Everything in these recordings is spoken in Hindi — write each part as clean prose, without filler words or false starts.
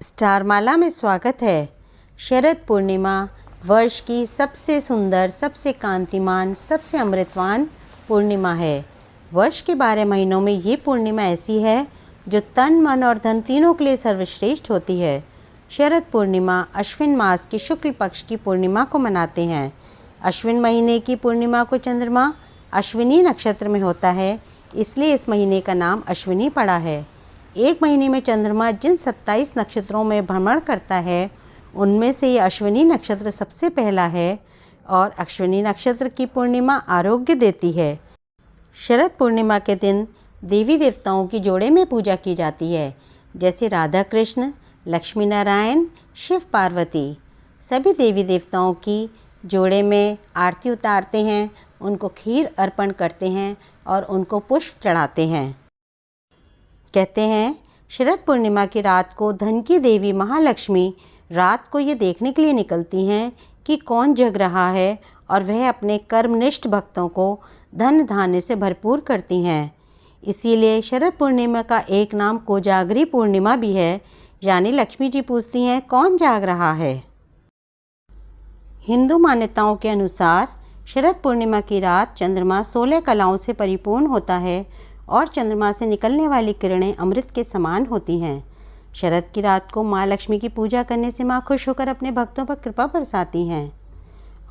स्टारमाला में स्वागत है। शरद पूर्णिमा वर्ष की सबसे सुंदर, सबसे कांतिमान, सबसे अमृतवान पूर्णिमा है। वर्ष के 12 महीनों में ये पूर्णिमा ऐसी है जो तन, मन और धन तीनों के लिए सर्वश्रेष्ठ होती है। शरद पूर्णिमा अश्विन मास की शुक्ल पक्ष की पूर्णिमा को मनाते हैं। अश्विन महीने की पूर्णिमा को चंद्रमा अश्विनी नक्षत्र में होता है, इसलिए इस महीने का नाम अश्विनी पड़ा है। एक महीने में चंद्रमा जिन 27 नक्षत्रों में भ्रमण करता है उनमें से ये अश्विनी नक्षत्र सबसे पहला है और अश्विनी नक्षत्र की पूर्णिमा आरोग्य देती है। शरद पूर्णिमा के दिन देवी देवताओं की जोड़े में पूजा की जाती है, जैसे राधा कृष्ण, लक्ष्मी नारायण, शिव पार्वती। सभी देवी देवताओं की जोड़े में आरती उतारते हैं, उनको खीर अर्पण करते हैं और उनको पुष्प चढ़ाते हैं। कहते हैं शरद पूर्णिमा की रात को धन की देवी महालक्ष्मी रात को ये देखने के लिए निकलती हैं कि कौन जग रहा है और वह अपने कर्मनिष्ठ भक्तों को धन धान्य से भरपूर करती हैं। इसीलिए शरद पूर्णिमा का एक नाम कोजागरी पूर्णिमा भी है, यानी लक्ष्मी जी पूछती हैं कौन जाग रहा है। हिंदू मान्यताओं के अनुसार शरद पूर्णिमा की रात चंद्रमा 16 कलाओं से परिपूर्ण होता है और चंद्रमा से निकलने वाली किरणें अमृत के समान होती हैं। शरद की रात को माँ लक्ष्मी की पूजा करने से माँ खुश होकर अपने भक्तों पर कृपा बरसाती हैं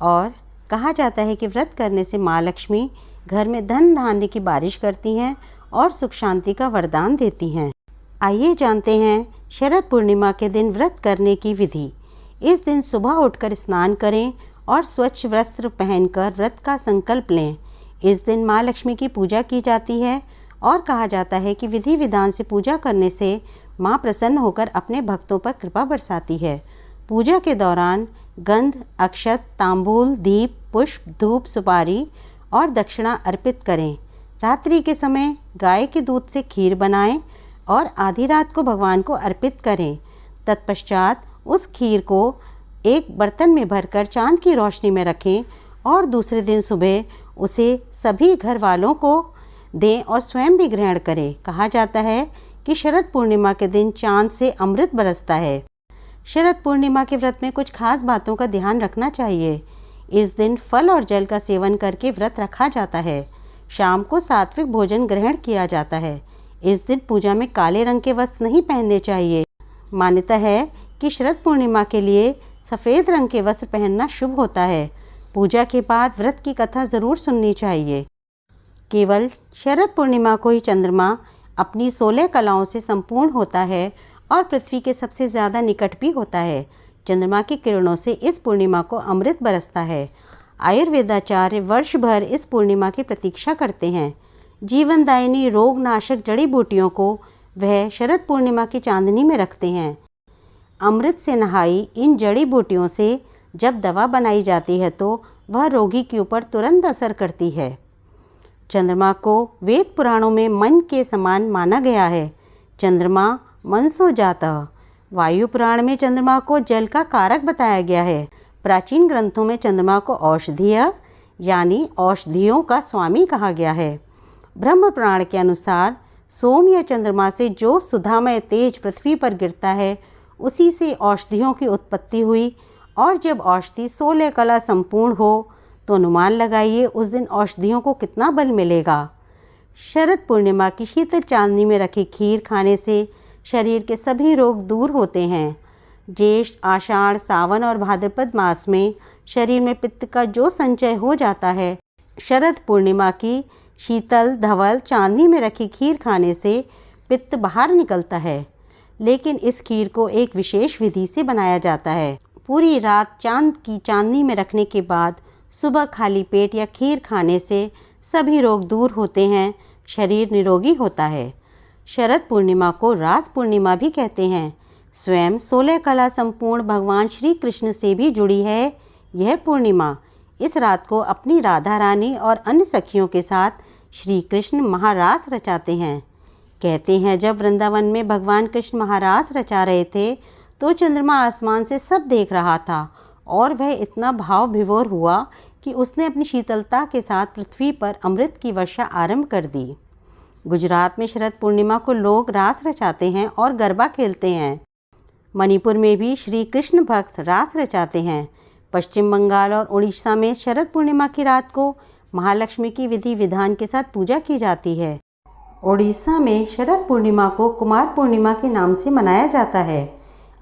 और कहा जाता है कि व्रत करने से माँ लक्ष्मी घर में धन धान्य की बारिश करती हैं और सुख शांति का वरदान देती हैं। आइए जानते हैं शरद पूर्णिमा के दिन व्रत करने की विधि। इस दिन सुबह उठकर स्नान करें और स्वच्छ वस्त्र पहनकर व्रत का संकल्प लें। इस दिन माँ लक्ष्मी की पूजा की जाती है और कहा जाता है कि विधि विधान से पूजा करने से माँ प्रसन्न होकर अपने भक्तों पर कृपा बरसाती है। पूजा के दौरान गंध, अक्षत, तांबूल, दीप, पुष्प, धूप, सुपारी और दक्षिणा अर्पित करें। रात्रि के समय गाय के दूध से खीर बनाएं और आधी रात को भगवान को अर्पित करें। तत्पश्चात उस खीर को एक बर्तन में भरकर चांद की रोशनी में रखें और दूसरे दिन सुबह उसे सभी घर वालों को दें और स्वयं भी ग्रहण करें। कहा जाता है कि शरद पूर्णिमा के दिन चांद से अमृत बरसता है। शरद पूर्णिमा के व्रत में कुछ खास बातों का ध्यान रखना चाहिए। इस दिन फल और जल का सेवन करके व्रत रखा जाता है। शाम को सात्विक भोजन ग्रहण किया जाता है। इस दिन पूजा में काले रंग के वस्त्र नहीं पहनने चाहिए। मान्यता है कि शरद पूर्णिमा के लिए सफ़ेद रंग के वस्त्र पहनना शुभ होता है। पूजा के बाद व्रत की कथा ज़रूर सुननी चाहिए। केवल शरद पूर्णिमा को ही चंद्रमा अपनी 16 कलाओं से संपूर्ण होता है और पृथ्वी के सबसे ज़्यादा निकट भी होता है। चंद्रमा की किरणों से इस पूर्णिमा को अमृत बरसता है। आयुर्वेदाचार्य वर्ष भर इस पूर्णिमा की प्रतीक्षा करते हैं। जीवनदायिनी रोगनाशक जड़ी बूटियों को वह शरद पूर्णिमा की चांदनी में रखते हैं। अमृत से नहाई इन जड़ी बूटियों से जब दवा बनाई जाती है तो वह रोगी के ऊपर तुरंत असर करती है। चंद्रमा को वेद पुराणों में मन के समान माना गया है। चंद्रमा मनसो जातः। वायु पुराण में चंद्रमा को जल का कारक बताया गया है। प्राचीन ग्रंथों में चंद्रमा को औषधीय यानी औषधियों का स्वामी कहा गया है। ब्रह्म पुराण के अनुसार सोम या चंद्रमा से जो सुधामय तेज पृथ्वी पर गिरता है उसी से औषधियों की उत्पत्ति हुई और जब औषधि 16 कला संपूर्ण हो तो अनुमान लगाइए उस दिन औषधियों को कितना बल मिलेगा। शरद पूर्णिमा की शीतल चांदनी में रखी खीर खाने से शरीर के सभी रोग दूर होते हैं। ज्येष्ठ, आषाढ़, सावन और भाद्रपद मास में शरीर में पित्त का जो संचय हो जाता है, शरद पूर्णिमा की शीतल धवल चांदनी में रखी खीर खाने से पित्त बाहर निकलता है। लेकिन इस खीर को एक विशेष विधि से बनाया जाता है। पूरी रात चांद की चांदनी में रखने के बाद सुबह खाली पेट या खीर खाने से सभी रोग दूर होते हैं, शरीर निरोगी होता है। शरद पूर्णिमा को रास पूर्णिमा भी कहते हैं। स्वयं 16 कला संपूर्ण भगवान श्री कृष्ण से भी जुड़ी है यह पूर्णिमा। इस रात को अपनी राधा रानी और अन्य सखियों के साथ श्री कृष्ण महारास रचाते हैं। कहते हैं जब वृंदावन में भगवान कृष्ण महारास रचा रहे थे तो चंद्रमा आसमान से सब देख रहा था और वह इतना भाव विभोर हुआ कि उसने अपनी शीतलता के साथ पृथ्वी पर अमृत की वर्षा आरंभ कर दी। गुजरात में शरद पूर्णिमा को लोग रास रचाते हैं और गरबा खेलते हैं। मणिपुर में भी श्री कृष्ण भक्त रास रचाते हैं। पश्चिम बंगाल और उड़ीसा में शरद पूर्णिमा की रात को महालक्ष्मी की विधि विधान के साथ पूजा की जाती है। उड़ीसा में शरद पूर्णिमा को कुमार पूर्णिमा के नाम से मनाया जाता है।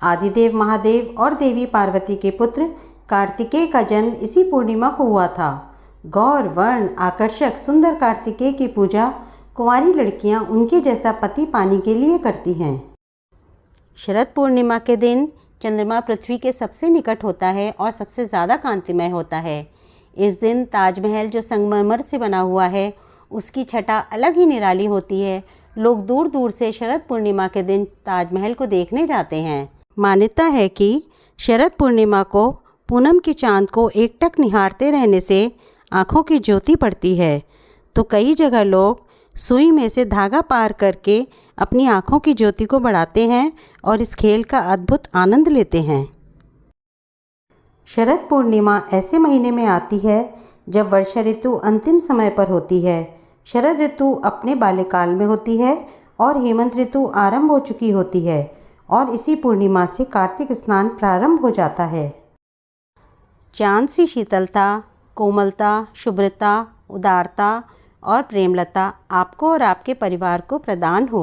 आदिदेव महादेव और देवी पार्वती के पुत्र कार्तिकेय का जन्म इसी पूर्णिमा को हुआ था। गौर वर्ण आकर्षक सुंदर कार्तिकेय की पूजा कुंवारी लड़कियां उनके जैसा पति पाने के लिए करती हैं। शरद पूर्णिमा के दिन चंद्रमा पृथ्वी के सबसे निकट होता है और सबसे ज़्यादा कांतिमय होता है। इस दिन ताजमहल जो संगमरमर से बना हुआ है उसकी छटा अलग ही निराली होती है। लोग दूर दूर से शरद पूर्णिमा के दिन ताजमहल को देखने जाते हैं। मान्यता है कि शरद पूर्णिमा को पूनम के चांद को एकटक निहारते रहने से आँखों की ज्योति पड़ती है, तो कई जगह लोग सुई में से धागा पार करके अपनी आँखों की ज्योति को बढ़ाते हैं और इस खेल का अद्भुत आनंद लेते हैं। शरद पूर्णिमा ऐसे महीने में आती है जब वर्षा ऋतु अंतिम समय पर होती है। शरद ऋतु अपने बाल्यकाल में होती है और हेमंत ऋतु आरंभ हो चुकी होती है और इसी पूर्णिमा से कार्तिक स्नान प्रारंभ हो जाता है। चांद सी शीतलता, कोमलता, शुभ्रता, उदारता और प्रेमलता आपको और आपके परिवार को प्रदान हो।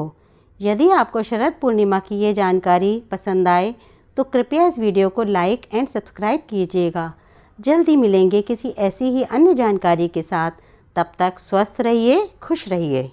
यदि आपको शरद पूर्णिमा की ये जानकारी पसंद आए तो कृपया इस वीडियो को लाइक एंड सब्सक्राइब कीजिएगा। जल्दी मिलेंगे किसी ऐसी ही अन्य जानकारी के साथ। तब तक स्वस्थ रहिए, खुश रहिए।